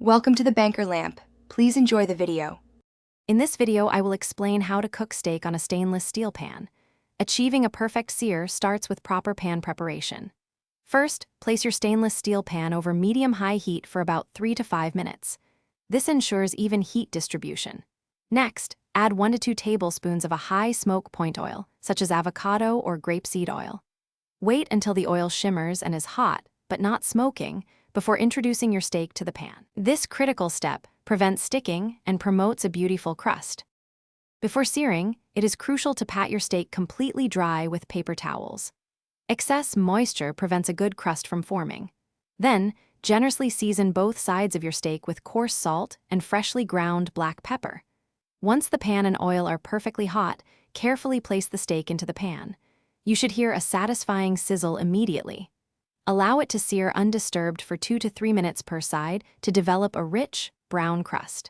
Welcome to the Banker Lamp. Please enjoy the video. In this video, I will explain how to cook steak on a stainless steel pan. Achieving a perfect sear starts with proper pan preparation. First, place your stainless steel pan over medium-high heat for about 3 to 5 minutes. This ensures even heat distribution. Next, add 1 to 2 tablespoons of a high smoke point oil, such as avocado or grapeseed oil. Wait until the oil shimmers and is hot, but not smoking, before introducing your steak to the pan. This critical step prevents sticking and promotes a beautiful crust. Before searing, it is crucial to pat your steak completely dry with paper towels. Excess moisture prevents a good crust from forming. Then, generously season both sides of your steak with coarse salt and freshly ground black pepper. Once the pan and oil are perfectly hot, carefully place the steak into the pan. You should hear a satisfying sizzle immediately. Allow it to sear undisturbed for 2 to 3 minutes per side to develop a rich, brown crust.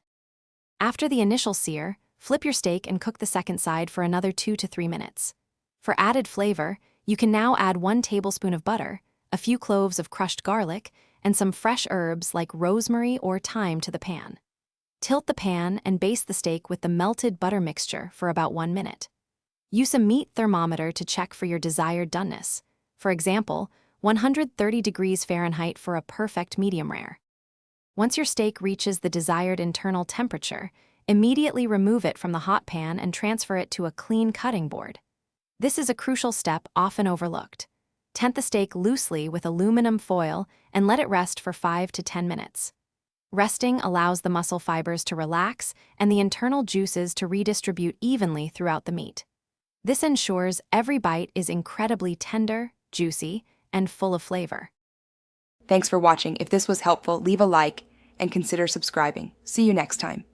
After the initial sear, flip your steak and cook the second side for another 2 to 3 minutes. For added flavor, you can now add 1 tablespoon of butter, a few cloves of crushed garlic, and some fresh herbs like rosemary or thyme to the pan. Tilt the pan and baste the steak with the melted butter mixture for about 1 minute. Use a meat thermometer to check for your desired doneness. For example, 130 degrees Fahrenheit for a perfect medium rare. Once your steak reaches the desired internal temperature, immediately remove it from the hot pan and transfer it to a clean cutting board. This is a crucial step often overlooked. Tent the steak loosely with aluminum foil and let it rest for 5 to 10 minutes. Resting allows the muscle fibers to relax and the internal juices to redistribute evenly throughout the meat. This ensures every bite is incredibly tender, juicy, and full of flavor. Thanks for watching. If this was helpful, leave a like and consider subscribing. See you next time.